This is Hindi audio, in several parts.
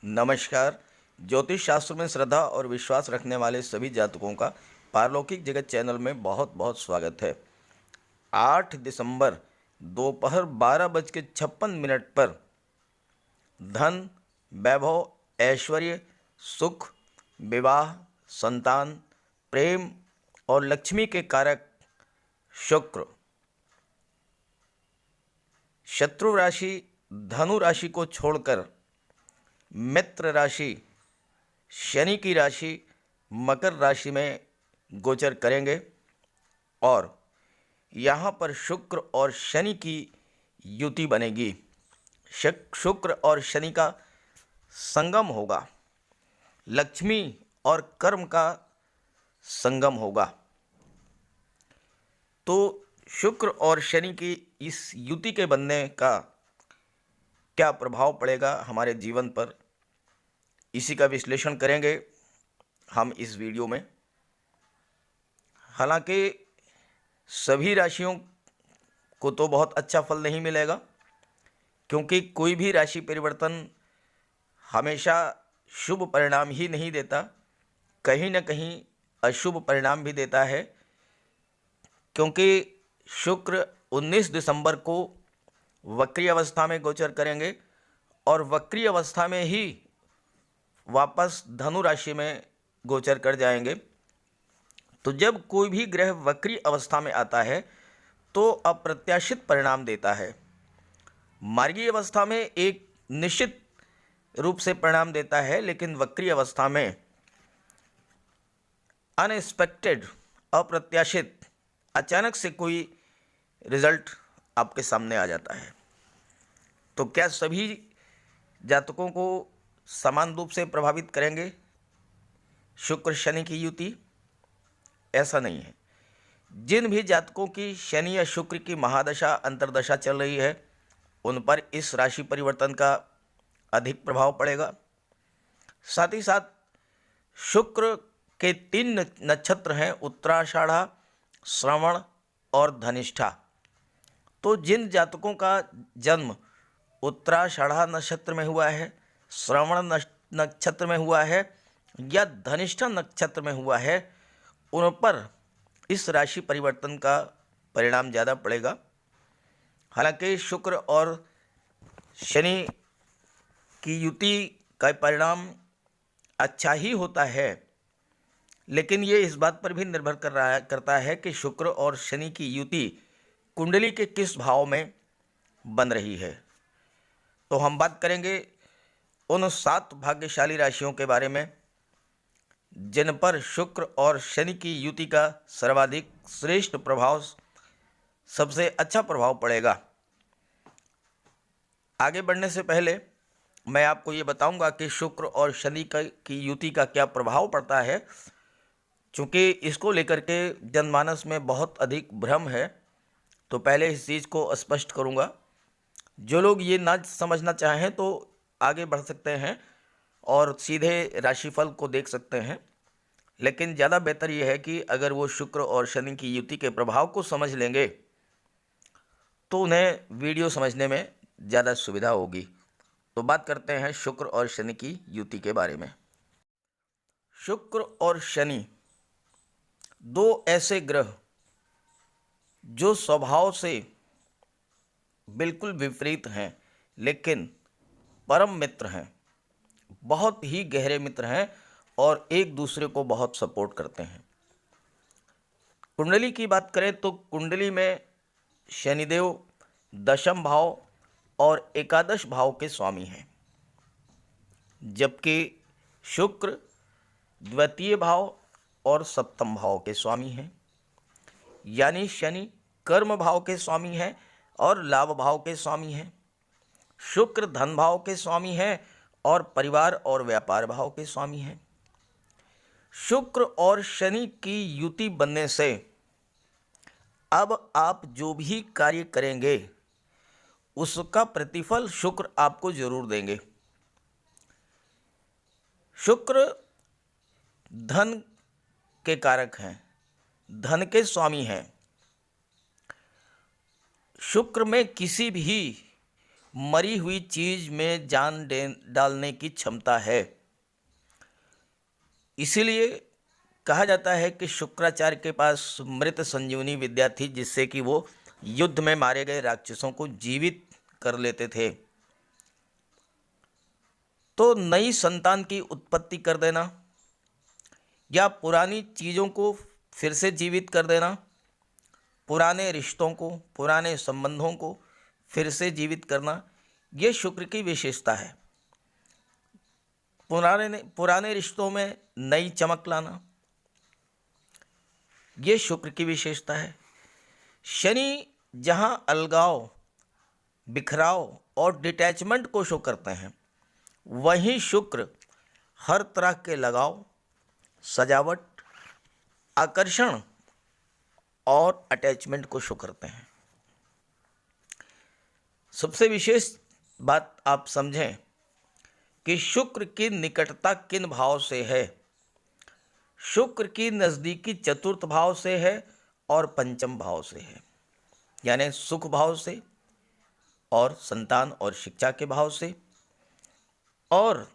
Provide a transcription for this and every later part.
नमस्कार। ज्योतिष शास्त्र में श्रद्धा और विश्वास रखने वाले सभी जातकों का पारलौकिक जगत चैनल में बहुत बहुत स्वागत है। 8 दिसंबर दोपहर 12:56 पर धन, वैभव, ऐश्वर्य, सुख, विवाह, संतान, प्रेम और लक्ष्मी के कारक शुक्र शत्रु राशि धनु राशि को छोड़कर मित्र राशि शनि की राशि मकर राशि में गोचर करेंगे और यहाँ पर शुक्र और शनि की युति बनेगी। शुक्र और शनि का संगम होगा, लक्ष्मी और कर्म का संगम होगा। तो शुक्र और शनि की इस युति के बनने का क्या प्रभाव पड़ेगा हमारे जीवन पर, इसी का विश्लेषण करेंगे हम इस वीडियो में। हालांकि सभी राशियों को तो बहुत अच्छा फल नहीं मिलेगा, क्योंकि कोई भी राशि परिवर्तन हमेशा शुभ परिणाम ही नहीं देता, कहीं न कहीं अशुभ परिणाम भी देता है। क्योंकि शुक्र 19 दिसंबर को वक्री अवस्था में गोचर करेंगे और वक्री अवस्था में ही वापस धनु राशि में गोचर कर जाएंगे। तो जब कोई भी ग्रह वक्री अवस्था में आता है तो अप्रत्याशित परिणाम देता है। मार्गी अवस्था में एक निश्चित रूप से परिणाम देता है, लेकिन वक्री अवस्था में अनएक्सपेक्टेड, अप्रत्याशित, अचानक से कोई रिजल्ट आपके सामने आ जाता है। तो क्या सभी जातकों को समान रूप से प्रभावित करेंगे शुक्र शनि की युति? ऐसा नहीं है। जिन भी जातकों की शनि या शुक्र की महादशा अंतर्दशा चल रही है, उन पर इस राशि परिवर्तन का अधिक प्रभाव पड़ेगा। साथ ही साथ शुक्र के 3 नक्षत्र हैं, उत्तराषाढ़ा, श्रवण और धनिष्ठा। तो जिन जातकों का जन्म उत्तराषाढ़ा नक्षत्र में हुआ है, श्रवण नक्षत्र में हुआ है या धनिष्ठा नक्षत्र में हुआ है, उन पर इस राशि परिवर्तन का परिणाम ज़्यादा पड़ेगा। हालांकि शुक्र और शनि की युति का परिणाम अच्छा ही होता है, लेकिन ये इस बात पर भी निर्भर करता है कि शुक्र और शनि की युति कुंडली के किस भाव में बन रही है। तो हम बात करेंगे उन 7 भाग्यशाली राशियों के बारे में जिन पर शुक्र और शनि की युति का सर्वाधिक श्रेष्ठ प्रभाव, सबसे अच्छा प्रभाव पड़ेगा। आगे बढ़ने से पहले मैं आपको ये बताऊंगा कि शुक्र और शनि की युति का क्या प्रभाव पड़ता है, चूँकि इसको लेकर के जनमानस में बहुत अधिक भ्रम है। तो पहले इस चीज़ को स्पष्ट करूंगा। जो लोग ये ना समझना चाहें तो आगे बढ़ सकते हैं और सीधे राशिफल को देख सकते हैं, लेकिन ज़्यादा बेहतर ये है कि अगर वो शुक्र और शनि की युति के प्रभाव को समझ लेंगे तो उन्हें वीडियो समझने में ज़्यादा सुविधा होगी। तो बात करते हैं शुक्र और शनि की युति के बारे में। शुक्र और शनि 2 ऐसे ग्रह जो स्वभाव से बिल्कुल विपरीत हैं, लेकिन परम मित्र हैं, बहुत ही गहरे मित्र हैं और एक दूसरे को बहुत सपोर्ट करते हैं। कुंडली की बात करें तो कुंडली में शनिदेव दशम भाव और एकादश भाव के स्वामी हैं, जबकि शुक्र द्वितीय भाव और सप्तम भाव के स्वामी हैं। यानी शनि कर्म भाव के स्वामी हैं और लाभ भाव के स्वामी हैं। शुक्र धन भाव के स्वामी हैं और परिवार और व्यापार भाव के स्वामी हैं। शुक्र और शनि की युति बनने से अब आप जो भी कार्य करेंगे उसका प्रतिफल शुक्र आपको जरूर देंगे। शुक्र धन के कारक हैं, धन के स्वामी हैं। शुक्र में किसी भी मरी हुई चीज में जान डालने की क्षमता है। इसीलिए कहा जाता है कि शुक्राचार्य के पास मृत संजीवनी विद्या थी, जिससे कि वो युद्ध में मारे गए राक्षसों को जीवित कर लेते थे। तो नई संतान की उत्पत्ति कर देना या पुरानी चीज़ों को फिर से जीवित कर देना, पुराने रिश्तों को, पुराने संबंधों को फिर से जीवित करना, ये शुक्र की विशेषता है। पुराने रिश्तों में नई चमक लाना, ये शुक्र की विशेषता है। शनि जहाँ अलगाव, बिखराव और डिटैचमेंट को शो करते हैं, वहीं शुक्र हर तरह के लगाव, सजावट, आकर्षण और अटैचमेंट को शो करते हैं। सबसे विशेष बात आप समझें कि शुक्र की निकटता किन भाव से है। शुक्र की नज़दीकी चतुर्थ भाव से है और पंचम भाव से है, यानी सुख भाव से और संतान और शिक्षा के भाव से, और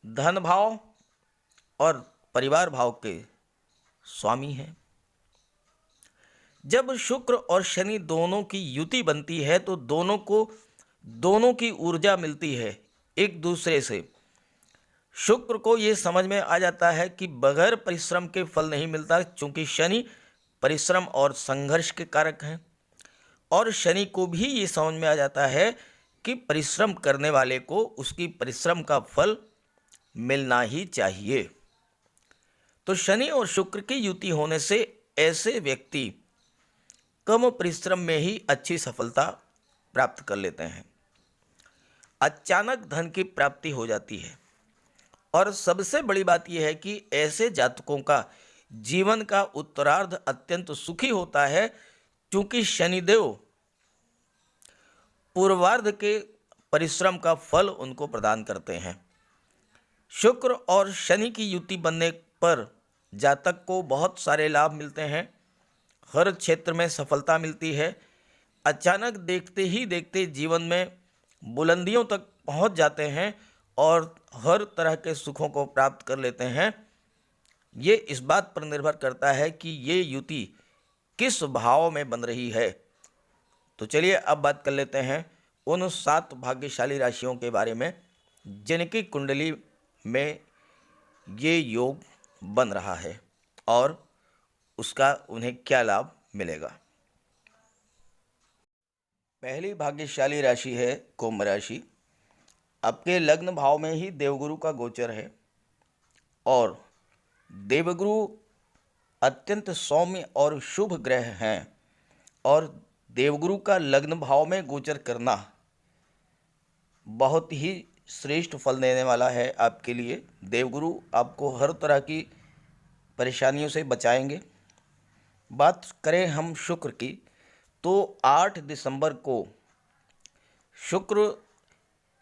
धन भाव और परिवार भाव के स्वामी हैं। जब शुक्र और शनि दोनों की युति बनती है तो दोनों की ऊर्जा मिलती है एक दूसरे से। शुक्र को ये समझ में आ जाता है कि बगैर परिश्रम के फल नहीं मिलता, क्योंकि शनि परिश्रम और संघर्ष के कारक हैं, और शनि को भी ये समझ में आ जाता है कि परिश्रम करने वाले को उसकी परिश्रम का फल मिलना ही चाहिए। तो शनि और शुक्र की युति होने से ऐसे व्यक्ति कम परिश्रम में ही अच्छी सफलता प्राप्त कर लेते हैं। अचानक धन की प्राप्ति हो जाती है, और सबसे बड़ी बात यह है कि ऐसे जातकों का जीवन का उत्तरार्ध अत्यंत सुखी होता है, क्योंकि शनिदेव पूर्वार्ध के परिश्रम का फल उनको प्रदान करते हैं। शुक्र और शनि की युति बनने पर जातक को बहुत सारे लाभ मिलते हैं, हर क्षेत्र में सफलता मिलती है, अचानक देखते ही देखते जीवन में बुलंदियों तक पहुंच जाते हैं और हर तरह के सुखों को प्राप्त कर लेते हैं। ये इस बात पर निर्भर करता है कि ये युति किस भाव में बन रही है। तो चलिए अब बात कर लेते हैं उन 7 भाग्यशाली राशियों के बारे में जिनकी कुंडली में ये योग बन रहा है और उसका उन्हें क्या लाभ मिलेगा। पहली भाग्यशाली राशि है कुंभ राशि। आपके लग्न भाव में ही देवगुरु का गोचर है, और देवगुरु अत्यंत सौम्य और शुभ ग्रह हैं, और देवगुरु का लग्न भाव में गोचर करना बहुत ही श्रेष्ठ फल देने वाला है आपके लिए। देवगुरु आपको हर तरह की परेशानियों से बचाएंगे। बात करें हम शुक्र की, तो 8 दिसंबर को शुक्र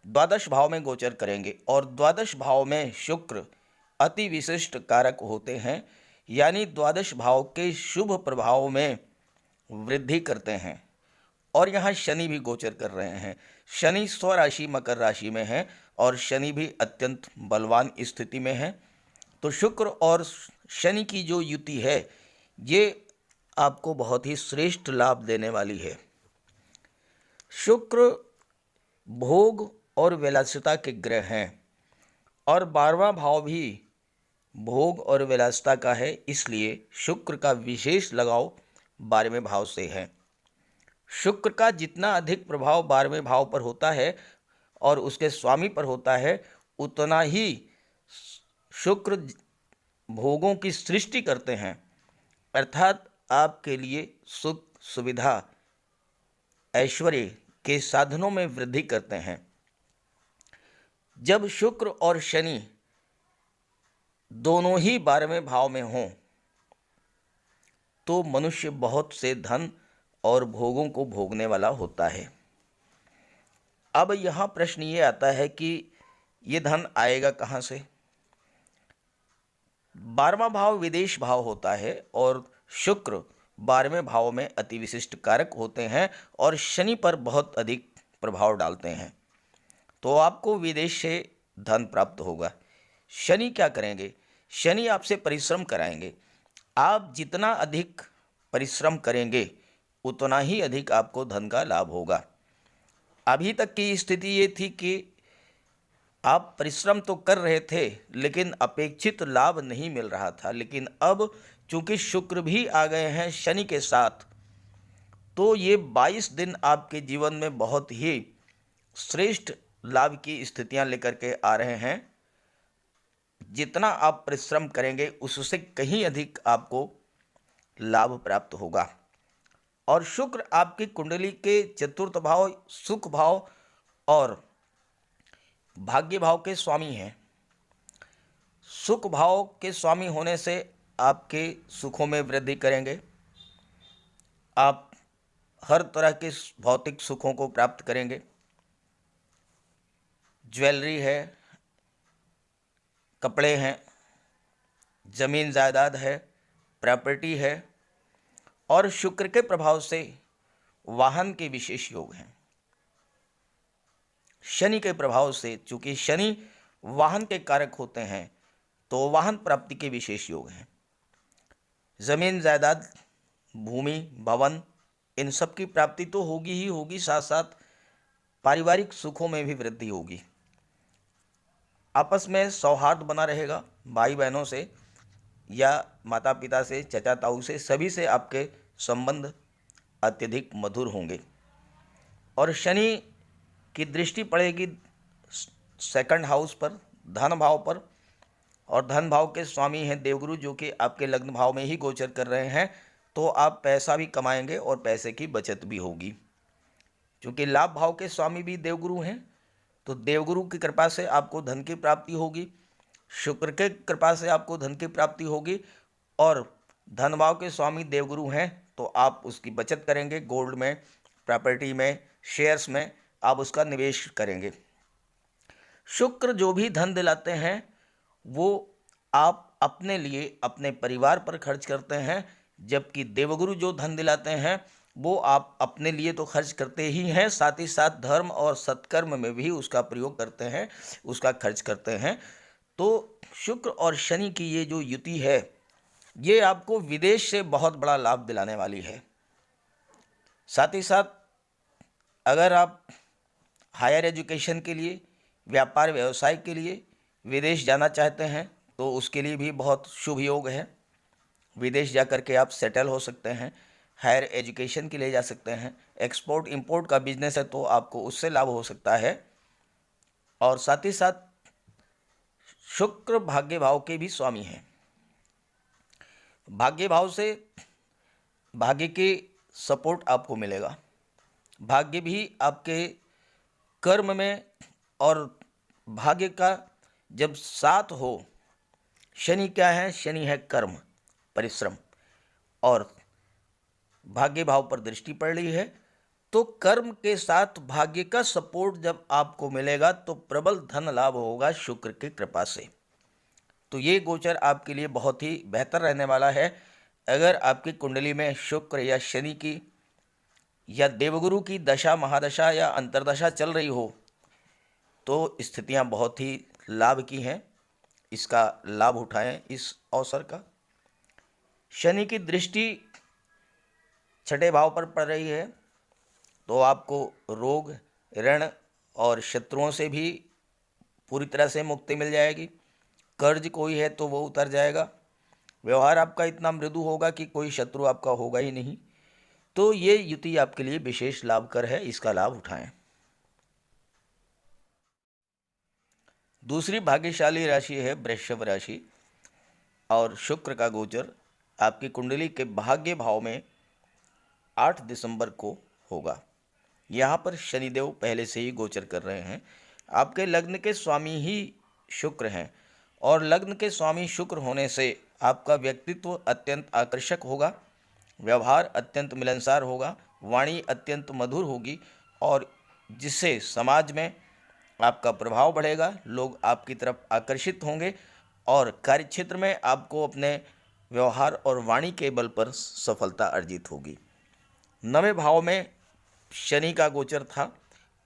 द्वादश भाव में गोचर करेंगे, और द्वादश भाव में शुक्र अति विशिष्ट कारक होते हैं, यानी द्वादश भाव के शुभ प्रभाव में वृद्धि करते हैं। और यहाँ शनि भी गोचर कर रहे हैं। शनि स्वराशि मकर राशि में है, और शनि भी अत्यंत बलवान स्थिति में है। तो शुक्र और शनि की जो युति है, ये आपको बहुत ही श्रेष्ठ लाभ देने वाली है। शुक्र भोग और विलासिता के ग्रह हैं, और 12वां भाव भी भोग और विलासिता का है, इसलिए शुक्र का विशेष लगाव 12वें भाव से है। शुक्र का जितना अधिक प्रभाव 12वें भाव पर होता है और उसके स्वामी पर होता है, उतना ही शुक्र भोगों की सृष्टि करते हैं, अर्थात आपके लिए सुख, सुविधा, ऐश्वर्य के साधनों में वृद्धि करते हैं। जब शुक्र और शनि दोनों ही 12वें भाव में हों तो मनुष्य बहुत से धन और भोगों को भोगने वाला होता है। अब यहाँ प्रश्न ये आता है कि ये धन आएगा कहाँ से। 12वां भाव विदेश भाव होता है, और शुक्र 12वें भाव में अति विशिष्ट कारक होते हैं, और शनि पर बहुत अधिक प्रभाव डालते हैं, तो आपको विदेश से धन प्राप्त होगा। शनि क्या करेंगे? शनि आपसे परिश्रम कराएंगे। आप जितना अधिक परिश्रम करेंगे उतना ही अधिक आपको धन का लाभ होगा। अभी तक की स्थिति ये थी कि आप परिश्रम तो कर रहे थे लेकिन अपेक्षित लाभ नहीं मिल रहा था, लेकिन अब चूंकि शुक्र भी आ गए हैं शनि के साथ, तो ये 22 दिन आपके जीवन में बहुत ही श्रेष्ठ लाभ की स्थितियां लेकर के आ रहे हैं। जितना आप परिश्रम करेंगे उससे कहीं अधिक आपको लाभ प्राप्त होगा। और शुक्र आपकी कुंडली के चतुर्थ भाव, सुख भाव और भाग्य भाव के स्वामी हैं। सुख भाव के स्वामी होने से आपके सुखों में वृद्धि करेंगे। आप हर तरह के भौतिक सुखों को प्राप्त करेंगे। ज्वेलरी है, कपड़े हैं, जमीन जायदाद है, प्रॉपर्टी है, और शुक्र के प्रभाव से वाहन के विशेष योग हैं। शनि के प्रभाव से, चूंकि शनि वाहन के कारक होते हैं, तो वाहन प्राप्ति के विशेष योग हैं। जमीन जायदाद, भूमि, भवन, इन सब की प्राप्ति तो होगी ही होगी, साथ साथ पारिवारिक सुखों में भी वृद्धि होगी। आपस में सौहार्द बना रहेगा, भाई बहनों से या माता पिता से, चचा ताऊ से, सभी से आपके संबंध अत्यधिक मधुर होंगे। और शनि की दृष्टि पड़ेगी सेकंड हाउस पर, धन भाव पर, और धन भाव के स्वामी हैं देवगुरु, जो कि आपके लग्न भाव में ही गोचर कर रहे हैं। तो आप पैसा भी कमाएंगे और पैसे की बचत भी होगी। क्योंकि लाभ भाव के स्वामी भी देवगुरु हैं, तो देवगुरु की कृपा से आपको धन की प्राप्ति होगी, शुक्र के कृपा से आपको धन की प्राप्ति होगी। और धन भाव के स्वामी देवगुरु हैं तो आप उसकी बचत करेंगे, गोल्ड में, प्रॉपर्टी में, शेयर्स में आप उसका निवेश करेंगे। शुक्र जो भी धन दिलाते हैं वो आप अपने लिए, अपने परिवार पर खर्च करते हैं, जबकि देवगुरु जो धन दिलाते हैं वो आप अपने लिए तो खर्च करते ही हैं, साथ ही साथ धर्म और सत्कर्म में भी उसका प्रयोग करते हैं, उसका खर्च करते हैं। तो शुक्र और शनि की ये जो युति है, ये आपको विदेश से बहुत बड़ा लाभ दिलाने वाली है। साथ ही साथ अगर आप हायर एजुकेशन के लिए, व्यापार व्यवसाय के लिए विदेश जाना चाहते हैं तो उसके लिए भी बहुत शुभ योग है। विदेश जा कर के आप सेटल हो सकते हैं, हायर एजुकेशन के लिए जा सकते हैं। एक्सपोर्ट इंपोर्ट का बिजनेस है तो आपको उससे लाभ हो सकता है। और साथ ही साथ शुक्र भाग्य भाव के भी स्वामी हैं। भाग्य भाव से भाग्य की सपोर्ट आपको मिलेगा। भाग्य भी आपके कर्म में, और भाग्य का जब साथ हो, शनि क्या है? शनि है कर्म, परिश्रम, और भाग्य भाव पर दृष्टि पड़ रही है, तो कर्म के साथ भाग्य का सपोर्ट जब आपको मिलेगा तो प्रबल धन लाभ होगा शुक्र की कृपा से। तो ये गोचर आपके लिए बहुत ही बेहतर रहने वाला है। अगर आपकी कुंडली में शुक्र या शनि की या देवगुरु की दशा, महादशा या अंतर्दशा चल रही हो तो स्थितियां बहुत ही लाभ की हैं। इसका लाभ उठाएं इस अवसर का। शनि की दृष्टि छठे भाव पर पड़ रही है तो आपको रोग, ऋण और शत्रुओं से भी पूरी तरह से मुक्ति मिल जाएगी। कर्ज कोई है तो वो उतर जाएगा। व्यवहार आपका इतना मृदु होगा कि कोई शत्रु आपका होगा ही नहीं। तो ये युति आपके लिए विशेष लाभकर है, इसका लाभ उठाएं। दूसरी भाग्यशाली राशि है वृषभ राशि, और शुक्र का गोचर आपकी कुंडली के भाग्य भाव में 8 दिसंबर को होगा। यहाँ पर शनिदेव पहले से ही गोचर कर रहे हैं। आपके लग्न के स्वामी ही शुक्र हैं, और लग्न के स्वामी शुक्र होने से आपका व्यक्तित्व अत्यंत आकर्षक होगा, व्यवहार अत्यंत मिलनसार होगा, वाणी अत्यंत मधुर होगी, और जिससे समाज में आपका प्रभाव बढ़ेगा, लोग आपकी तरफ आकर्षित होंगे, और कार्यक्षेत्र में आपको अपने व्यवहार और वाणी के बल पर सफलता अर्जित होगी। 9वें भाव में शनि का गोचर था,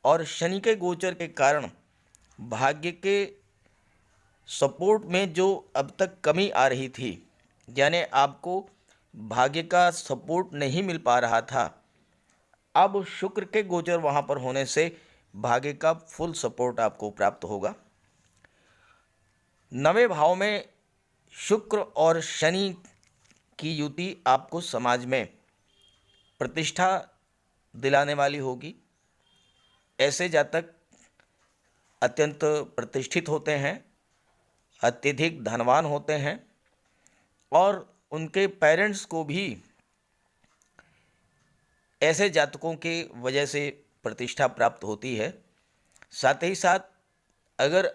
और शनि के गोचर के कारण भाग्य के सपोर्ट में जो अब तक कमी आ रही थी, यानी आपको भाग्य का सपोर्ट नहीं मिल पा रहा था, अब शुक्र के गोचर वहाँ पर होने से भाग्य का फुल सपोर्ट आपको प्राप्त होगा। 9वें भाव में शुक्र और शनि की युति आपको समाज में प्रतिष्ठा दिलाने वाली होगी। ऐसे जातक अत्यंत प्रतिष्ठित होते हैं, अत्यधिक धनवान होते हैं और उनके पेरेंट्स को भी ऐसे जातकों के वजह से प्रतिष्ठा प्राप्त होती है। साथ ही साथ अगर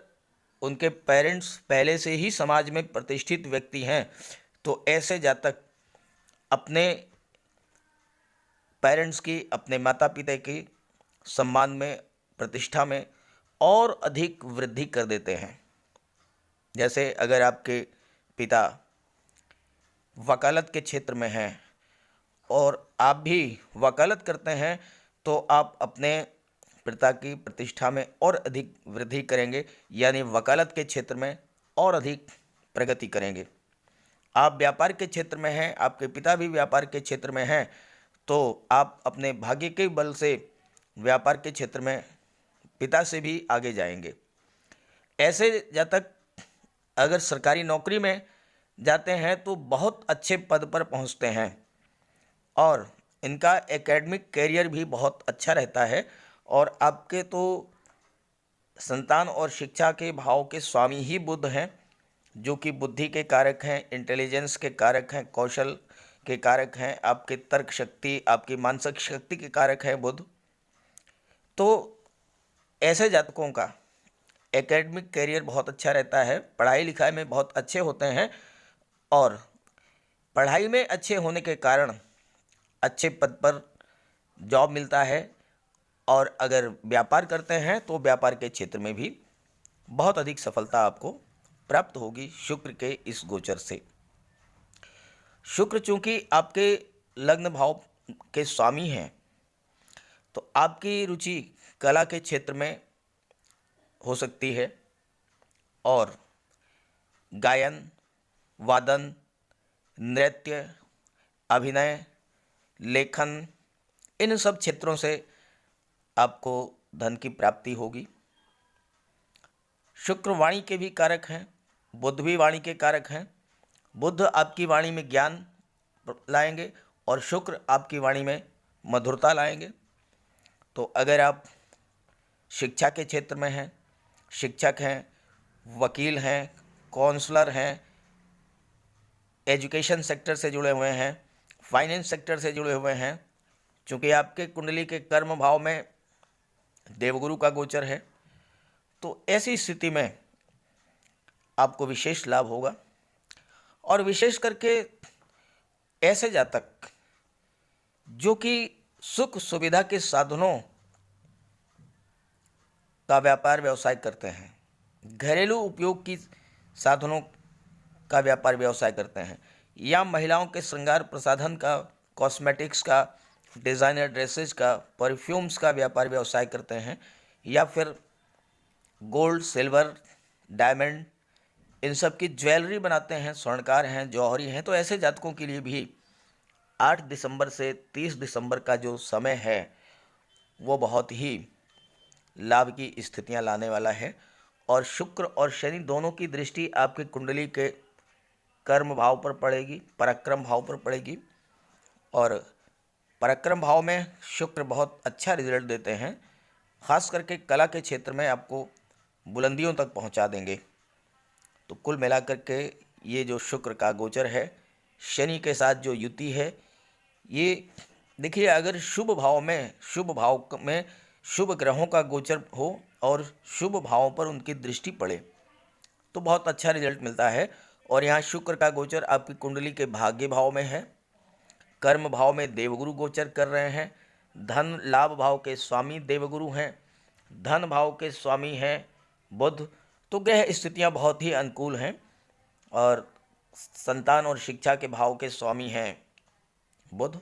उनके पेरेंट्स पहले से ही समाज में प्रतिष्ठित व्यक्ति हैं तो ऐसे जातक अपने पेरेंट्स की, अपने माता पिता की सम्मान में, प्रतिष्ठा में और अधिक वृद्धि कर देते हैं। जैसे अगर आपके पिता वकालत के क्षेत्र में हैं और आप भी वकालत करते हैं तो आप अपने पिता की प्रतिष्ठा में और अधिक वृद्धि करेंगे, यानी वकालत के क्षेत्र में और अधिक प्रगति करेंगे। आप व्यापार के क्षेत्र में हैं, आपके पिता भी व्यापार के क्षेत्र में हैं, तो आप अपने भाग्य के बल से व्यापार के क्षेत्र में पिता से भी आगे जाएंगे। ऐसे जातक अगर सरकारी नौकरी में जाते हैं तो बहुत अच्छे पद पर पहुंचते हैं और इनका एकेडमिक कैरियर भी बहुत अच्छा रहता है। और आपके तो संतान और शिक्षा के भाव के स्वामी ही बुध हैं, जो कि बुद्धि के कारक हैं, इंटेलिजेंस के कारक हैं, कौशल के कारक हैं, आपके तर्क शक्ति, आपकी मानसिक शक्ति के कारक हैं बुध। तो ऐसे जातकों का एकेडमिक कैरियर बहुत अच्छा रहता है, पढ़ाई लिखाई में बहुत अच्छे होते हैं और पढ़ाई में अच्छे होने के कारण अच्छे पद पर जॉब मिलता है। और अगर व्यापार करते हैं तो व्यापार के क्षेत्र में भी बहुत अधिक सफलता आपको प्राप्त होगी शुक्र के इस गोचर से। शुक्र चूंकि आपके लग्न भाव के स्वामी हैं तो आपकी रुचि कला के क्षेत्र में हो सकती है और गायन, वादन, नृत्य, अभिनय, लेखन, इन सब क्षेत्रों से आपको धन की प्राप्ति होगी। शुक्र वाणी के भी कारक हैं, बुध भी वाणी के कारक हैं। बुध आपकी वाणी में ज्ञान लाएंगे और शुक्र आपकी वाणी में मधुरता लाएंगे। तो अगर आप शिक्षा के क्षेत्र में हैं, शिक्षक हैं, वकील हैं, काउंसलर हैं, एजुकेशन सेक्टर से जुड़े हुए हैं, फाइनेंस सेक्टर से जुड़े हुए हैं, चूँकि आपके कुंडली के कर्म भाव में देवगुरु का गोचर है, तो ऐसी स्थिति में आपको विशेष लाभ होगा। और विशेष करके ऐसे जातक जो कि सुख सुविधा के साधनों का व्यापार व्यवसाय करते हैं, घरेलू उपयोग की साधनों का व्यापार व्यवसाय करते हैं, या महिलाओं के श्रृंगार प्रसाधन का, कॉस्मेटिक्स का, डिज़ाइनर ड्रेसेस का, परफ्यूम्स का व्यापार व्यवसाय करते हैं, या फिर गोल्ड, सिल्वर, डायमंड, इन सब की ज्वेलरी बनाते हैं, स्वर्णकार हैं, जौहरी हैं, तो ऐसे जातकों के लिए भी 8 दिसंबर से 30 दिसंबर का जो समय है वो बहुत ही लाभ की स्थितियां लाने वाला है। और शुक्र और शनि दोनों की दृष्टि आपकी कुंडली के कर्म भाव पर पड़ेगी, पराक्रम भाव पर पड़ेगी। और पराक्रम भाव में शुक्र बहुत अच्छा रिजल्ट देते हैं, खास करके कला के क्षेत्र में आपको बुलंदियों तक पहुंचा देंगे। तो कुल मिलाकर के ये जो शुक्र का गोचर है, शनि के साथ जो युति है, ये देखिए, अगर शुभ भाव में शुभ ग्रहों का गोचर हो और शुभ भावों पर उनकी दृष्टि पड़े तो बहुत अच्छा रिजल्ट मिलता है। और यहाँ शुक्र का गोचर आपकी कुंडली के भाग्य भाव में है, कर्म भाव में देवगुरु गोचर कर रहे हैं, धन लाभ भाव के स्वामी देवगुरु हैं, धन भाव के स्वामी हैं बुध। तो ग्रह स्थितियाँ बहुत ही अनुकूल हैं और संतान और शिक्षा के भाव के स्वामी हैं बुध।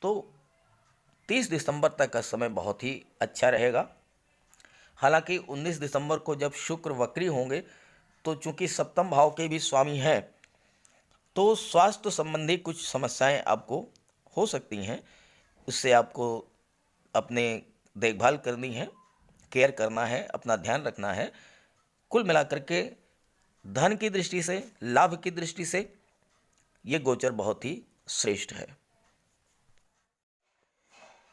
तो 30 दिसंबर तक का समय बहुत ही अच्छा रहेगा। हालांकि 19 दिसंबर को जब शुक्र वक्री होंगे तो चूंकि सप्तम भाव के भी स्वामी हैं, तो स्वास्थ्य संबंधी कुछ समस्याएं आपको हो सकती हैं। उससे आपको अपने देखभाल करनी है, केयर करना है, अपना ध्यान रखना है। कुल मिलाकर के धन की दृष्टि से, लाभ की दृष्टि से ये गोचर बहुत ही श्रेष्ठ है।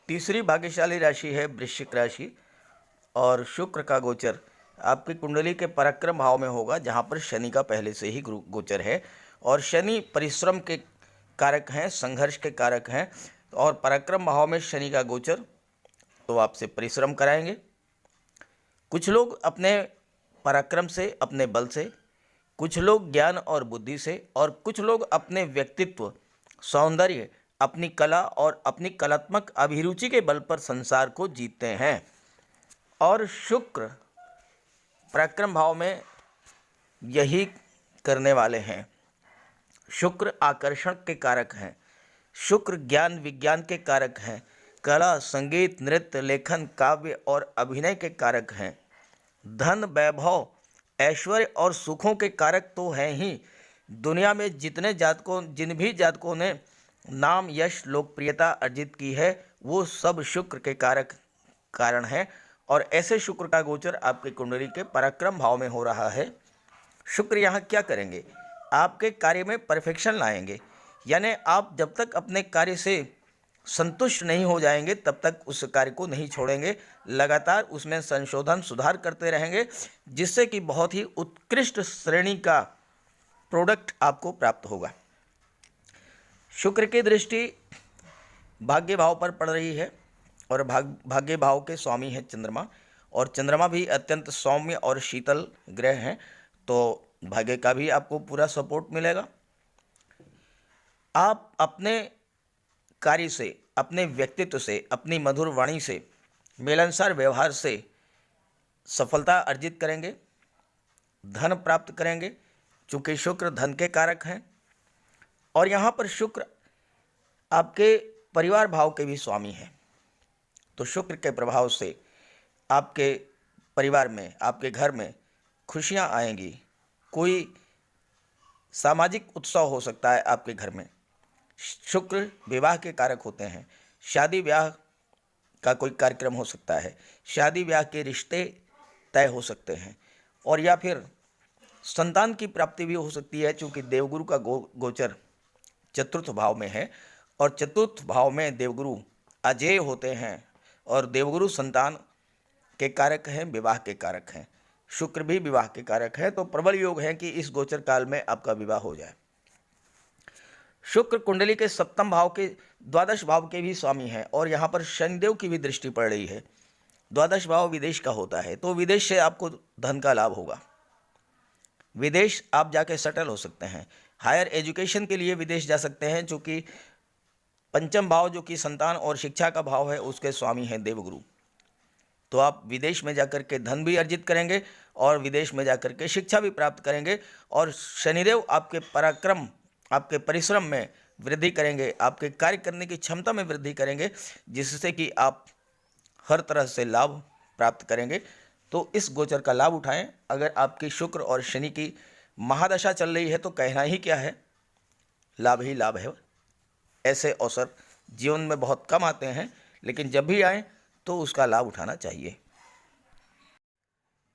तीसरी भाग्यशाली राशि है वृश्चिक राशि, और शुक्र का गोचर आपकी कुंडली के पराक्रम भाव में होगा, जहाँ पर शनि का पहले से ही गोचर है। और शनि परिश्रम के कारक हैं, संघर्ष के कारक हैं, और पराक्रम भाव में शनि का गोचर तो आपसे परिश्रम कराएंगे। कुछ लोग अपने पराक्रम से, अपने बल से, कुछ लोग ज्ञान और बुद्धि से, और कुछ लोग अपने व्यक्तित्व, सौंदर्य, अपनी कला और अपनी कलात्मक अभिरुचि के बल पर संसार को जीतते हैं। और शुक्र पराक्रम भाव में यही करने वाले हैं। शुक्र आकर्षण के कारक हैं, शुक्र ज्ञान विज्ञान के कारक हैं, कला, संगीत, नृत्य, लेखन, काव्य और अभिनय के कारक हैं। धन, वैभव, ऐश्वर्य और सुखों के कारक तो हैं ही। दुनिया में जिन भी जातकों ने नाम, यश, लोकप्रियता अर्जित की है, वो सब शुक्र के कारण हैं। और ऐसे शुक्र का गोचर आपके कुंडली के पराक्रम भाव में हो रहा है। शुक्र यहाँ क्या करेंगे? आपके कार्य में परफेक्शन लाएंगे, यानी आप जब तक अपने कार्य से संतुष्ट नहीं हो जाएंगे तब तक उस कार्य को नहीं छोड़ेंगे, लगातार उसमें संशोधन सुधार करते रहेंगे, जिससे कि बहुत ही उत्कृष्ट श्रेणी का प्रोडक्ट आपको प्राप्त होगा। शुक्र की दृष्टि भाग्य भाव पर पड़ रही है, और भाग्य भाव के स्वामी है चंद्रमा, और चंद्रमा भी अत्यंत सौम्य और शीतल ग्रह हैं, तो भाग्य का भी आपको पूरा सपोर्ट मिलेगा। आप अपने कार्य से, अपने व्यक्तित्व से, अपनी मधुर वाणी से, मिलनसार व्यवहार से सफलता अर्जित करेंगे, धन प्राप्त करेंगे, चूँकि शुक्र धन के कारक हैं। और यहाँ पर शुक्र आपके परिवार भाव के भी स्वामी हैं, तो शुक्र के प्रभाव से आपके परिवार में, आपके घर में खुशियाँ आएंगी। कोई सामाजिक उत्सव हो सकता है आपके घर में। शुक्र विवाह के कारक होते हैं, शादी ब्याह का कोई कार्यक्रम हो सकता है, शादी ब्याह के रिश्ते तय हो सकते हैं, और या फिर संतान की प्राप्ति भी हो सकती है, चूँकि देवगुरु का गोचर चतुर्थ भाव में है, और चतुर्थ भाव में देवगुरु अजेय होते हैं, और देवगुरु संतान के कारक हैं, विवाह के कारक हैं। शुक्र भी विवाह के कारक है, तो प्रबल योग है कि इस गोचर काल में आपका विवाह हो जाए। शुक्र कुंडली के सप्तम भाव के, द्वादश भाव के भी स्वामी हैं, और यहाँ पर शनिदेव की भी दृष्टि पड़ रही है। द्वादश भाव विदेश का होता है, तो विदेश से आपको धन का लाभ होगा। विदेश आप जाके सेटल हो सकते हैं, हायर एजुकेशन के लिए विदेश जा सकते हैं, चूँकि पंचम भाव जो कि संतान और शिक्षा का भाव है, उसके स्वामी हैं देवगुरु। तो आप विदेश में जाकर के धन भी अर्जित करेंगे, और विदेश में जाकर के शिक्षा भी प्राप्त करेंगे, और शनिदेव आपके पराक्रम, आपके परिश्रम में वृद्धि करेंगे, आपके कार्य करने की क्षमता में वृद्धि करेंगे, जिससे कि आप हर तरह से लाभ प्राप्त करेंगे। तो इस गोचर का लाभ उठाएं। अगर आपकी शुक्र और शनि की महादशा चल रही है तो कहना ही क्या है, लाभ ही लाभ है। ऐसे अवसर जीवन में बहुत कम आते हैं, लेकिन जब भी आए तो उसका लाभ उठाना चाहिए।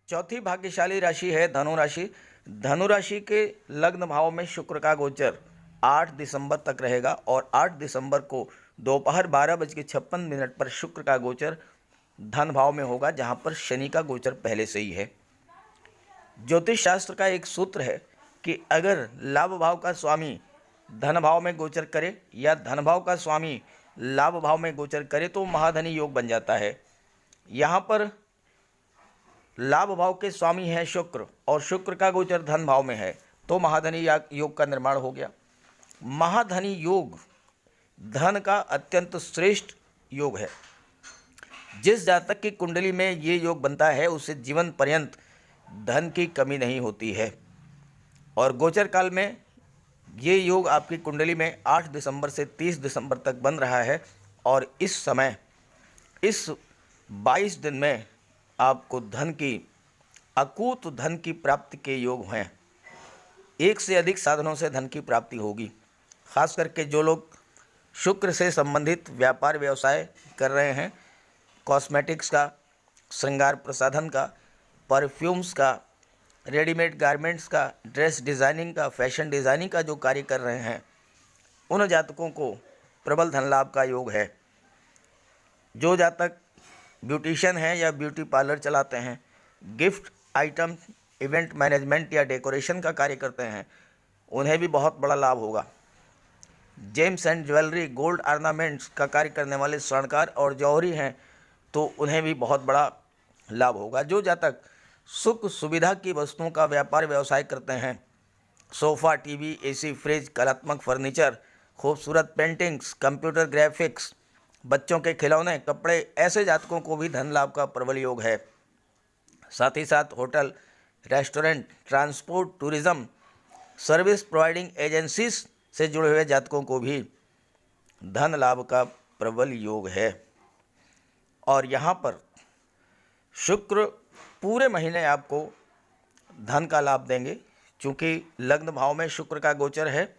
चौथी भाग्यशाली राशि है धनु राशि। धनु राशि के लग्न भाव में शुक्र का गोचर 8 दिसंबर तक रहेगा, और 8 दिसंबर को दोपहर 12:56 पर शुक्र का गोचर धन भाव में होगा, जहां पर शनि का गोचर पहले से ही है। ज्योतिष शास्त्र का एक सूत्र है कि अगर लाभ भाव का स्वामी धन भाव में गोचर करे, या धन भाव का स्वामी लाभ भाव में गोचर करे, तो महाधनी योग बन जाता है। यहाँ पर लाभ भाव के स्वामी हैं शुक्र, और शुक्र का गोचर धन भाव में है, तो महाधनी योग का निर्माण हो गया। महाधनी योग धन का अत्यंत श्रेष्ठ योग है। जिस जातक की कुंडली में ये योग बनता है, उसे जीवन पर्यंत धन की कमी नहीं होती है। और गोचर काल में ये योग आपकी कुंडली में 8 दिसंबर से 30 दिसंबर तक बन रहा है, और इस समय इस 22 दिन में आपको अकूत धन की प्राप्ति के योग हैं। एक से अधिक साधनों से धन की प्राप्ति होगी। खास करके जो लोग शुक्र से संबंधित व्यापार व्यवसाय कर रहे हैं, कॉस्मेटिक्स का, श्रृंगार प्रसाधन का, परफ्यूम्स का, रेडीमेड गारमेंट्स का, ड्रेस डिज़ाइनिंग का, फैशन डिज़ाइनिंग का जो कार्य कर रहे हैं, उन जातकों को प्रबल धन लाभ का योग है। जो जातक ब्यूटिशियन हैं या ब्यूटी पार्लर चलाते हैं, गिफ्ट आइटम, इवेंट मैनेजमेंट या डेकोरेशन का कार्य करते हैं, उन्हें भी बहुत बड़ा लाभ होगा। James and jewellery, gold ornaments का कार्य करने वाले स्वर्णकार और जौहरी हैं, तो उन्हें भी बहुत बड़ा लाभ होगा। जो जातक सुख सुविधा की वस्तुओं का व्यापार व्यवसाय करते हैं, सोफ़ा, टीवी, एसी, फ्रिज, कलात्मक फर्नीचर, खूबसूरत पेंटिंग्स, कंप्यूटर ग्राफिक्स, बच्चों के खिलौने, कपड़े, ऐसे जातकों को भी धन लाभ का प्रबल योग है। साथ ही साथ hotel, restaurant, transport, tourism, service providing agencies से जुड़े हुए जातकों को भी धन लाभ का प्रबल योग है। और यहाँ पर शुक्र पूरे महीने आपको धन का लाभ देंगे, क्योंकि लग्न भाव में शुक्र का गोचर है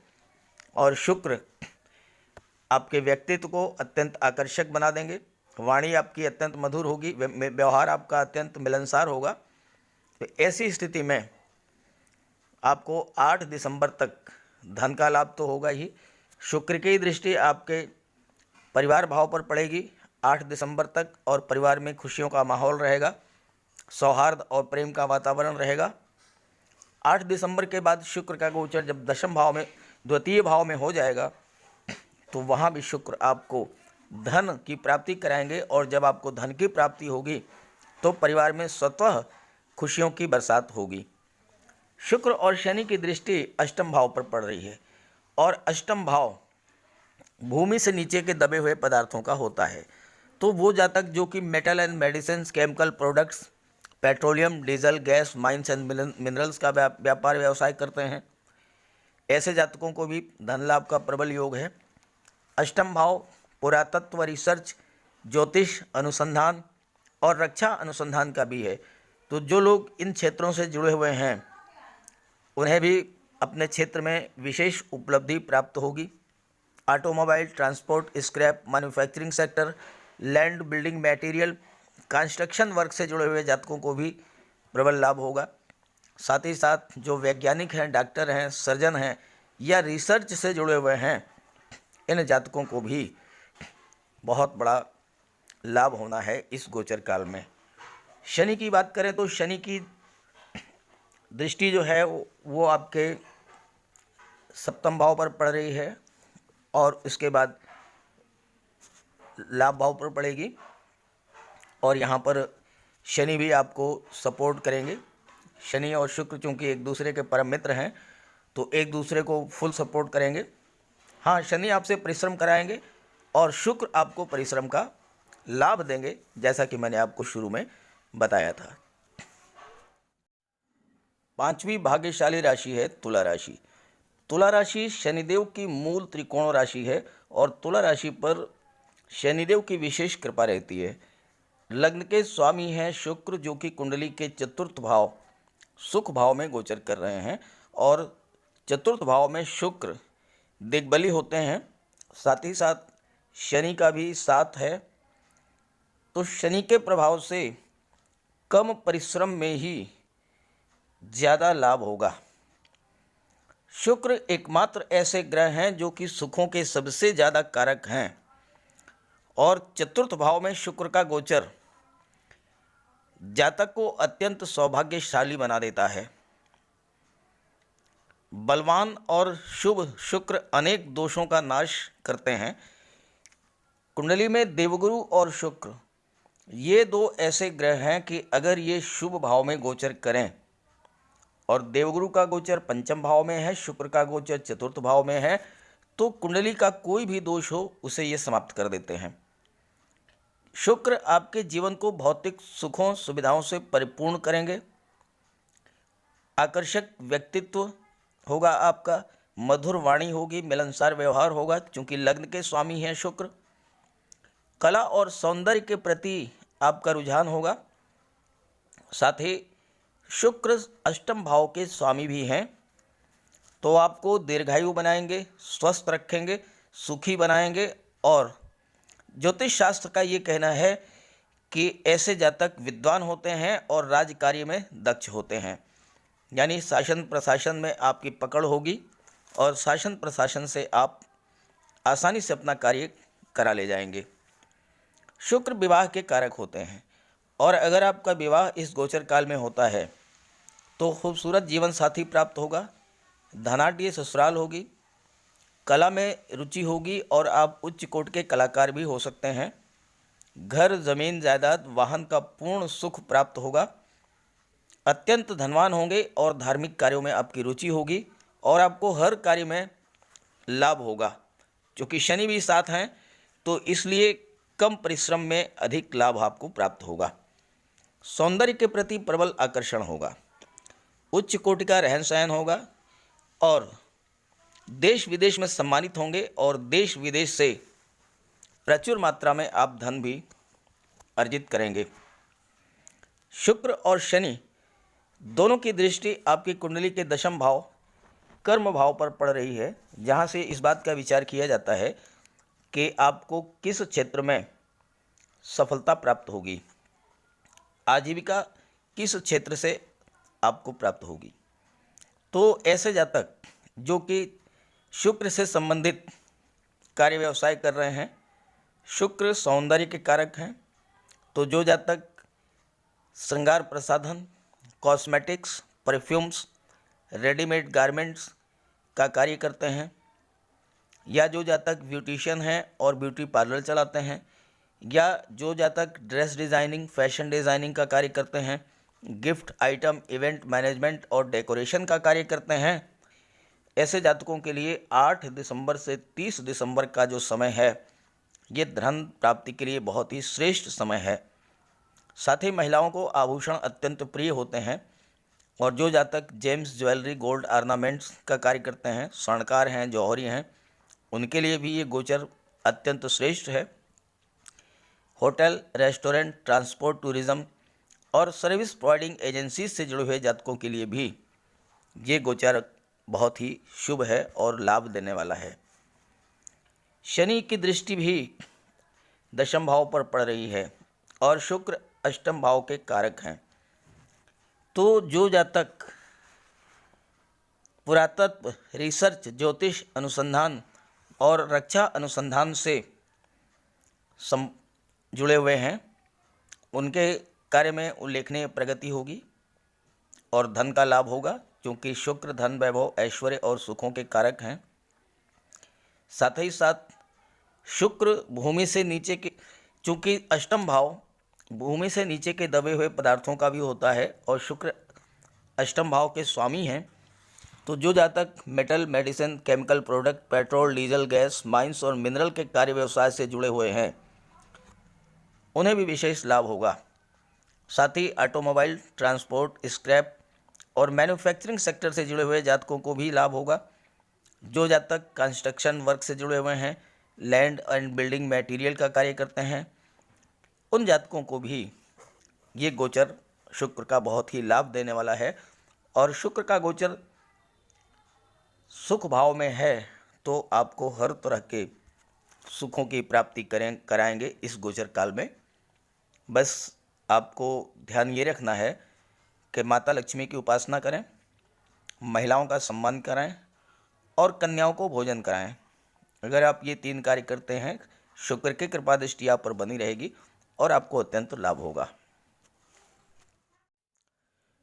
और शुक्र आपके व्यक्तित्व को अत्यंत आकर्षक बना देंगे। वाणी आपकी अत्यंत मधुर होगी, व्यवहार आपका अत्यंत मिलनसार होगा। तो ऐसी स्थिति में आपको 8 दिसंबर तक धन का लाभ तो होगा ही। शुक्र की दृष्टि आपके परिवार भाव पर पड़ेगी 8 दिसंबर तक, और परिवार में खुशियों का माहौल रहेगा, सौहार्द और प्रेम का वातावरण रहेगा। 8 दिसंबर के बाद शुक्र का गोचर जब दशम भाव में, द्वितीय भाव में हो जाएगा, तो वहाँ भी शुक्र आपको धन की प्राप्ति कराएंगे। और जब आपको धन की प्राप्ति होगी तो परिवार में स्वतः खुशियों की बरसात होगी। शुक्र और शनि की दृष्टि अष्टम भाव पर पड़ रही है, और अष्टम भाव भूमि से नीचे के दबे हुए पदार्थों का होता है। तो वो जातक जो कि metal and medicine, chemical products, petroleum, diesel, gas, mines and minerals का व्यापार व्यवसाय करते हैं, ऐसे जातकों को भी धन लाभ का प्रबल योग है। अष्टम भाव पुरातत्व, रिसर्च, ज्योतिष अनुसंधान और रक्षा अनुसंधान का भी है। तो जो लोग इन क्षेत्रों से जुड़े हुए हैं, उन्हें भी अपने क्षेत्र में विशेष उपलब्धि प्राप्त होगी। Automobile, transport, scrap, manufacturing sector, land, building material, construction work से जुड़े हुए जातकों को भी प्रबल लाभ होगा। साथ ही साथ जो वैज्ञानिक हैं, डॉक्टर हैं, सर्जन हैं या रिसर्च से जुड़े हुए हैं, इन जातकों को भी बहुत बड़ा लाभ होना है इस गोचर काल में। शनि की बात करें तो शनि की दृष्टि जो है वो आपके सप्तम भाव पर पड़ रही है, और इसके बाद लाभ भाव पर पड़ेगी। और यहाँ पर शनि भी आपको सपोर्ट करेंगे। शनि और शुक्र चूँकि एक दूसरे के परम मित्र हैं, तो एक दूसरे को फुल सपोर्ट करेंगे। हाँ, शनि आपसे परिश्रम कराएंगे और शुक्र आपको परिश्रम का लाभ देंगे, जैसा कि मैंने आपको शुरू में बताया था। 5वीं भाग्यशाली राशि है तुला राशि। तुला राशि शनिदेव की मूल त्रिकोण राशि है, और तुला राशि पर शनिदेव की विशेष कृपा रहती है। लग्न के स्वामी हैं शुक्र, जो कि कुंडली के चतुर्थ भाव सुख भाव में गोचर कर रहे हैं, और चतुर्थ भाव में शुक्र दिग्बली होते हैं। साथ ही साथ शनि का भी साथ है, तो शनि के प्रभाव से कम परिश्रम में ही ज़्यादा लाभ होगा। शुक्र एकमात्र ऐसे ग्रह हैं जो कि सुखों के सबसे ज़्यादा कारक हैं, और चतुर्थ भाव में शुक्र का गोचर जातक को अत्यंत सौभाग्यशाली बना देता है। बलवान और शुभ शुक्र अनेक दोषों का नाश करते हैं। कुंडली में देवगुरु और शुक्र ये दो ऐसे ग्रह हैं कि अगर ये शुभ भाव में गोचर करें, और देवगुरु का गोचर पंचम भाव में है, शुक्र का गोचर चतुर्थ भाव में है, तो कुंडली का कोई भी दोष हो उसे ये समाप्त कर देते हैं। शुक्र आपके जीवन को भौतिक सुखों सुविधाओं से परिपूर्ण करेंगे। आकर्षक व्यक्तित्व होगा आपका, मधुर वाणी होगी, मिलनसार व्यवहार होगा, क्योंकि लग्न के स्वामी हैं शुक्र। कला और सौंदर्य के प्रति आपका रुझान होगा। साथ ही शुक्र अष्टम भाव के स्वामी भी हैं, तो आपको दीर्घायु बनाएंगे, स्वस्थ रखेंगे, सुखी बनाएंगे। और ज्योतिष शास्त्र का ये कहना है कि ऐसे जातक विद्वान होते हैं और राज कार्य में दक्ष होते हैं, यानी शासन प्रशासन में आपकी पकड़ होगी और शासन प्रशासन से आप आसानी से अपना कार्य करा ले जाएंगे। शुक्र विवाह के कारक होते हैं, और अगर आपका विवाह इस गोचर काल में होता है तो खूबसूरत जीवन साथी प्राप्त होगा, धनाढ़ ससुराल होगी, कला में रुचि होगी और आप उच्च कोटि के कलाकार भी हो सकते हैं। घर, जमीन, जायदाद, वाहन का पूर्ण सुख प्राप्त होगा। अत्यंत धनवान होंगे और धार्मिक कार्यों में आपकी रुचि होगी और आपको हर कार्य में लाभ होगा। क्योंकि शनि भी साथ हैं तो इसलिए कम परिश्रम में अधिक लाभ आपको प्राप्त होगा। सौंदर्य के प्रति प्रबल आकर्षण होगा, उच्च कोटि का रहन सहन होगा और देश विदेश में सम्मानित होंगे और देश विदेश से प्रचुर मात्रा में आप धन भी अर्जित करेंगे। शुक्र और शनि दोनों की दृष्टि आपकी कुंडली के दशम भाव कर्म भाव पर पड़ रही है, जहां से इस बात का विचार किया जाता है कि आपको किस क्षेत्र में सफलता प्राप्त होगी, आजीविका किस क्षेत्र से आपको प्राप्त होगी। तो ऐसे जातक जो कि शुक्र से संबंधित कार्य व्यवसाय कर रहे हैं, शुक्र सौंदर्य के कारक हैं, तो जो जातक श्रृंगार प्रसाधन, कॉस्मेटिक्स, परफ्यूम्स, रेडीमेड गारमेंट्स का कार्य करते हैं, या जो जातक ब्यूटिशियन हैं और ब्यूटी पार्लर चलाते हैं, या जो जातक ड्रेस डिज़ाइनिंग, फैशन डिज़ाइनिंग का कार्य करते हैं, गिफ्ट आइटम, इवेंट मैनेजमेंट और डेकोरेशन का कार्य करते हैं, ऐसे जातकों के लिए 8 दिसंबर से 30 दिसंबर का जो समय है ये धन प्राप्ति के लिए बहुत ही श्रेष्ठ समय है। साथ ही महिलाओं को आभूषण अत्यंत प्रिय होते हैं, और जो जातक जेम्स, ज्वेलरी, गोल्ड ऑर्नामेंट्स का कार्य करते हैं, स्वर्णकार हैं, जौहरी हैं, उनके लिए भी ये गोचर अत्यंत श्रेष्ठ है। होटल, रेस्टोरेंट, ट्रांसपोर्ट, टूरिज़्म और सर्विस प्रोवाइडिंग एजेंसीज से जुड़े हुए जातकों के लिए भी ये गोचर बहुत ही शुभ है और लाभ देने वाला है। शनि की दृष्टि भी दशम भाव पर पड़ रही है और शुक्र अष्टम भाव के कारक हैं। तो जो जातक पुरातत्व, रिसर्च, ज्योतिष अनुसंधान और रक्षा अनुसंधान से जुड़े हुए हैं, उनके कार्य में उल्लेखनीय प्रगति होगी और धन का लाभ होगा, क्योंकि शुक्र धन, वैभव, ऐश्वर्य और सुखों के कारक हैं। साथ ही साथ शुक्र भूमि से नीचे के, चूँकि अष्टम भाव भूमि से नीचे के दबे हुए पदार्थों का भी होता है और शुक्र अष्टम भाव के स्वामी हैं, तो जो जातक metal, medicine, chemical product, petrol, diesel, gas, mines और मिनरल के कार्य व्यवसाय से जुड़े हुए हैं, उन्हें भी विशेष लाभ होगा। साथ ही ऑटोमोबाइल, ट्रांसपोर्ट, स्क्रैप और मैन्युफैक्चरिंग सेक्टर से जुड़े हुए जातकों को भी लाभ होगा। जो जातक कंस्ट्रक्शन वर्क से जुड़े हुए हैं, लैंड एंड बिल्डिंग मटेरियल का कार्य करते हैं, उन जातकों को भी ये गोचर शुक्र का बहुत ही लाभ देने वाला है। और शुक्र का गोचर सुख भाव में है तो आपको हर तरह के सुखों की प्राप्ति कराएंगे इस गोचर काल में। बस आपको ध्यान ये रखना है कि माता लक्ष्मी की उपासना करें, महिलाओं का सम्मान कराएं और कन्याओं को भोजन कराएं। अगर आप ये 3 कार्य करते हैं, शुक्र की कृपा दृष्टि आप पर बनी रहेगी और आपको अत्यंत लाभ होगा।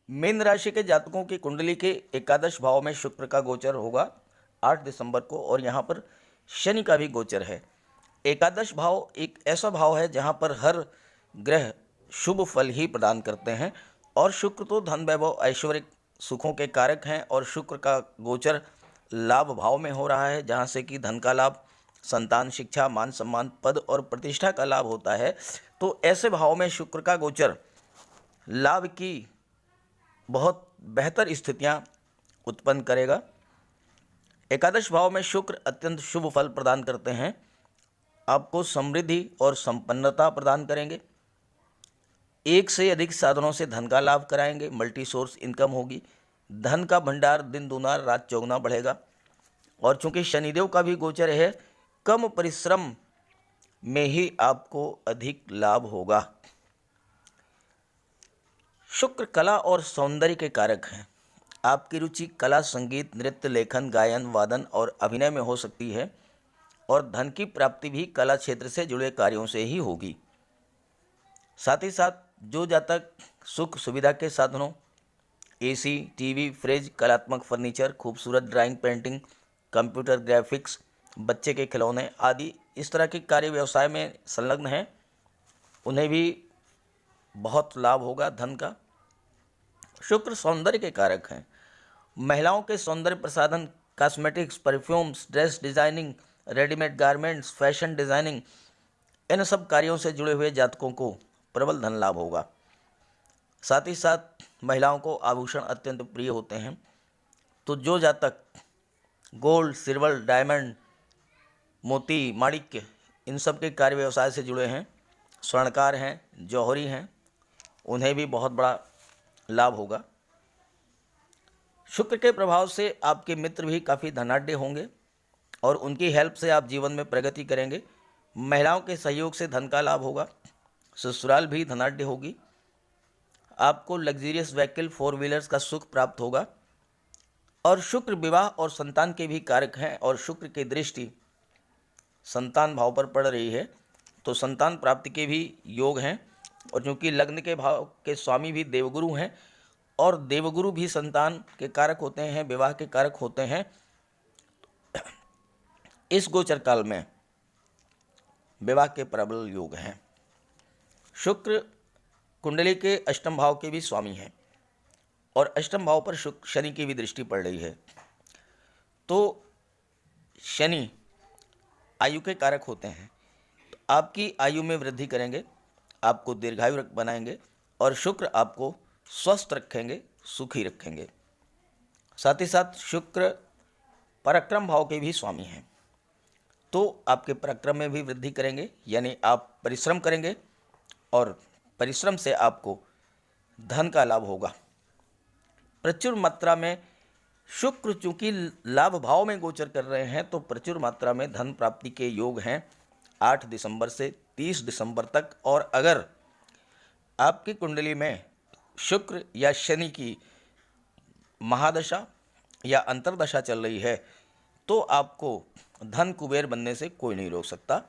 मीन राशि के जातकों की कुंडली के एकादश भाव में शुक्र का गोचर होगा 8 दिसंबर को, और यहाँ पर शनि का भी गोचर है। एकादश भाव एक ऐसा भाव है जहाँ पर हर ग्रह शुभ फल ही प्रदान करते हैं, और शुक्र तो धन, वैभव, ऐश्वर्य, सुखों के कारक हैं, और शुक्र का गोचर लाभ भाव में हो रहा है, जहाँ से कि धन का लाभ, संतान, शिक्षा, मान सम्मान, पद और प्रतिष्ठा का लाभ होता है। तो ऐसे भाव में शुक्र का गोचर लाभ की बहुत बेहतर स्थितियां उत्पन्न करेगा। एकादश भाव में शुक्र अत्यंत शुभ फल प्रदान करते हैं आपको समृद्धि और संपन्नता प्रदान करेंगे। एक से अधिक साधनों से धन का लाभ कराएंगे, मल्टी सोर्स इनकम होगी। धन का भंडार दिन दूना रात चौगुना बढ़ेगा। और चूंकि शनिदेव का भी गोचर है, कम परिश्रम में ही आपको अधिक लाभ होगा। शुक्र कला और सौंदर्य के कारक हैं। आपकी रुचि कला, संगीत, नृत्य, लेखन, गायन, वादन और अभिनय में हो सकती है और धन की प्राप्ति भी कला क्षेत्र से जुड़े कार्यों से ही होगी। साथ ही साथ जो जातक सुख सुविधा के साधनों, एसी, टीवी, फ्रिज, कलात्मक फर्नीचर, खूबसूरत ड्राइंग, पेंटिंग, कंप्यूटर ग्राफिक्स, बच्चे के खिलौने आदि इस तरह के कार्य व्यवसाय में संलग्न हैं, उन्हें भी बहुत लाभ होगा धन का। शुक्र सौंदर्य के कारक हैं। महिलाओं के सौंदर्य प्रसाधन, cosmetics, perfumes, dress designing, readymade garments, fashion designing, इन सब कार्यों से जुड़े हुए जातकों को प्रबल धन लाभ होगा। साथ ही साथ महिलाओं को आभूषण अत्यंत प्रिय होते हैं, तो जो जातक गोल्ड, सिल्वर, डायमंड, मोती, माणिक्य इन सब के कार्य व्यवसाय से जुड़े हैं, स्वर्णकार हैं, जौहरी हैं, उन्हें भी बहुत बड़ा लाभ होगा। शुक्र के प्रभाव से आपके मित्र भी काफ़ी धनाढ्य होंगे और उनकी हेल्प से आप जीवन में प्रगति करेंगे। महिलाओं के सहयोग से धन का लाभ होगा। ससुराल भी धनाढ्य होगी। आपको लग्जरियस व्हीकल, 4 व्हीलर्स का सुख प्राप्त होगा। और शुक्र विवाह और संतान के भी कारक हैं और शुक्र की दृष्टि संतान भाव पर पड़ रही है, तो संतान प्राप्ति के भी योग हैं। और चूँकि लग्न के भाव के स्वामी भी देवगुरु हैं और देवगुरु भी संतान के कारक होते हैं, विवाह के कारक होते हैं, इस गोचर काल में विवाह के प्रबल योग हैं। शुक्र कुंडली के अष्टम भाव के भी स्वामी हैं और अष्टम भाव पर शुक्र शनि की भी दृष्टि पड़ रही है। तो शनि आयु के कारक होते हैं, तो आपकी आयु में वृद्धि करेंगे, आपको दीर्घायु बनाएंगे और शुक्र आपको स्वस्थ रखेंगे, सुखी रखेंगे। साथ ही साथ शुक्र पराक्रम भाव के भी स्वामी हैं, तो आपके पराक्रम में भी वृद्धि करेंगे, यानी आप परिश्रम करेंगे और परिश्रम से आपको धन का लाभ होगा। प्रचुर मात्रा में शुक्र चूंकि लाभ भाव में गोचर कर रहे हैं, तो प्रचुर मात्रा में धन प्राप्ति के योग हैं 8 दिसंबर से 30 दिसंबर तक। और अगर आपकी कुंडली में शुक्र या शनि की महादशा या अंतर्दशा चल रही है, तो आपको धन कुबेर बनने से कोई नहीं रोक सकता।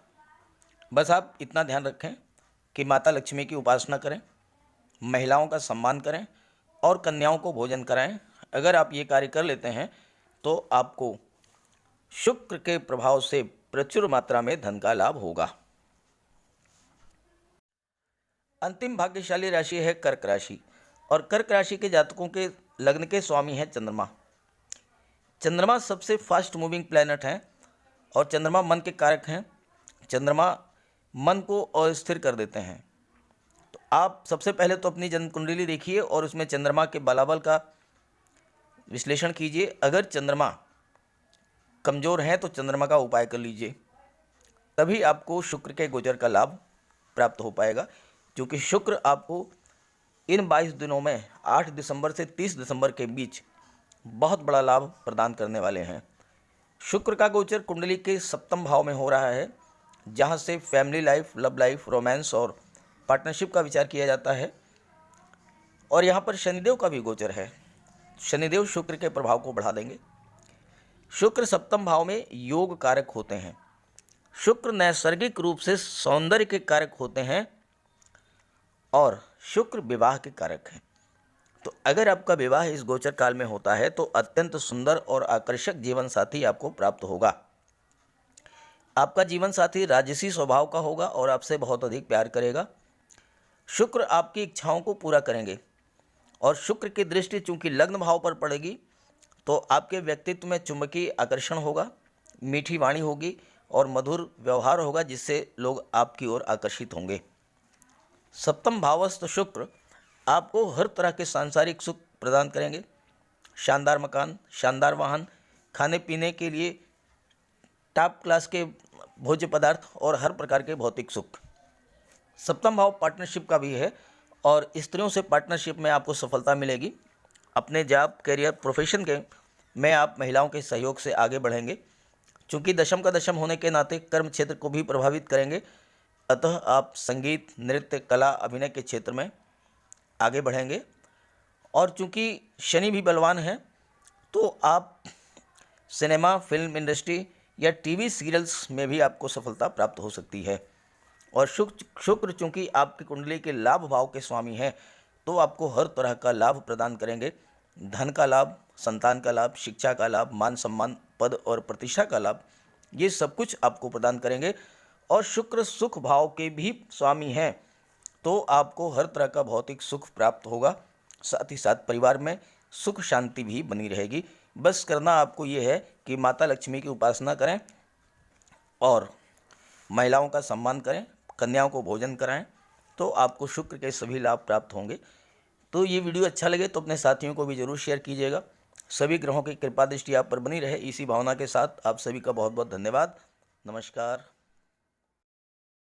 बस आप इतना ध्यान रखें कि माता लक्ष्मी की उपासना करें, महिलाओं का सम्मान करें और कन्याओं को भोजन कराएं। अगर आप ये कार्य कर लेते हैं तो आपको शुक्र के प्रभाव से प्रचुर मात्रा में धन का लाभ होगा। अंतिम भाग्यशाली राशि है कर्क राशि और कर्क राशि के जातकों के लग्न के स्वामी हैं चंद्रमा। चंद्रमा सबसे फास्ट मूविंग प्लैनेट हैं और चंद्रमा मन के कारक हैं। चंद्रमा मन को अस्थिर कर देते हैं। तो आप सबसे पहले तो अपनी जन्म कुंडली देखिए और उसमें चंद्रमा के बलाबल का विश्लेषण कीजिए। अगर चंद्रमा कमज़ोर हैं तो चंद्रमा का उपाय कर लीजिए, तभी आपको शुक्र के गोचर का लाभ प्राप्त हो पाएगा। क्योंकि शुक्र आपको इन 22 दिनों में 8 दिसंबर से 30 दिसंबर के बीच बहुत बड़ा लाभ प्रदान करने वाले हैं। शुक्र का गोचर कुंडली के सप्तम भाव में हो रहा है, जहां से family life, love life, romance और पार्टनरशिप का विचार किया जाता है। और यहाँ पर शनिदेव का भी गोचर है। शनिदेव शुक्र के प्रभाव को बढ़ा देंगे। शुक्र सप्तम भाव में योग कारक होते हैं। शुक्र नैसर्गिक रूप से सौंदर्य के कारक होते हैं और शुक्र विवाह के कारक हैं। तो अगर आपका विवाह इस गोचर काल में होता है तो अत्यंत सुंदर और आकर्षक जीवन साथी आपको प्राप्त होगा। आपका जीवन साथी राजसी स्वभाव का होगा और आपसे बहुत अधिक प्यार करेगा। शुक्र आपकी इच्छाओं को पूरा करेंगे और शुक्र की दृष्टि चूंकि लग्न भाव पर पड़ेगी, तो आपके व्यक्तित्व में चुंबकीय आकर्षण होगा, मीठी वाणी होगी और मधुर व्यवहार होगा, जिससे लोग आपकी ओर आकर्षित होंगे। सप्तम भावस्थ शुक्र आपको हर तरह के सांसारिक सुख प्रदान करेंगे। शानदार मकान, शानदार वाहन, खाने पीने के लिए टॉप क्लास के भोज्य पदार्थ और हर प्रकार के भौतिक सुख। सप्तम भाव पार्टनरशिप का भी है और स्त्रियों से पार्टनरशिप में आपको सफलता मिलेगी। अपने जॉब, करियर, प्रोफेशन के में आप महिलाओं के सहयोग से आगे बढ़ेंगे। चूँकि दशम का दशम होने के नाते कर्म क्षेत्र को भी प्रभावित करेंगे, अतः आप संगीत, नृत्य, कला, अभिनय के क्षेत्र में आगे बढ़ेंगे। और चूँकि शनि भी बलवान है तो आप सिनेमा, फिल्म इंडस्ट्री या टीवी सीरियल्स में भी आपको सफलता प्राप्त हो सकती है। और शुक्र चूँकि आपकी कुंडली के लाभ भाव के स्वामी हैं तो आपको हर तरह का लाभ प्रदान करेंगे। धन का लाभ, संतान का लाभ, शिक्षा का लाभ, मान सम्मान, पद और प्रतिष्ठा का लाभ, ये सब कुछ आपको प्रदान करेंगे। और शुक्र सुख भाव के भी स्वामी हैं तो आपको हर तरह का भौतिक सुख प्राप्त होगा। साथ ही साथ परिवार में सुख शांति भी बनी रहेगी। बस करना आपको ये है कि माता लक्ष्मी की उपासना करें और महिलाओं का सम्मान करें, कन्याओं को भोजन कराएं, तो आपको शुक्र के सभी लाभ प्राप्त होंगे। तो ये वीडियो अच्छा लगे तो अपने साथियों को भी ज़रूर शेयर कीजिएगा। सभी ग्रहों की कृपा दृष्टि आप पर बनी रहे, इसी भावना के साथ आप सभी का बहुत बहुत धन्यवाद। नमस्कार।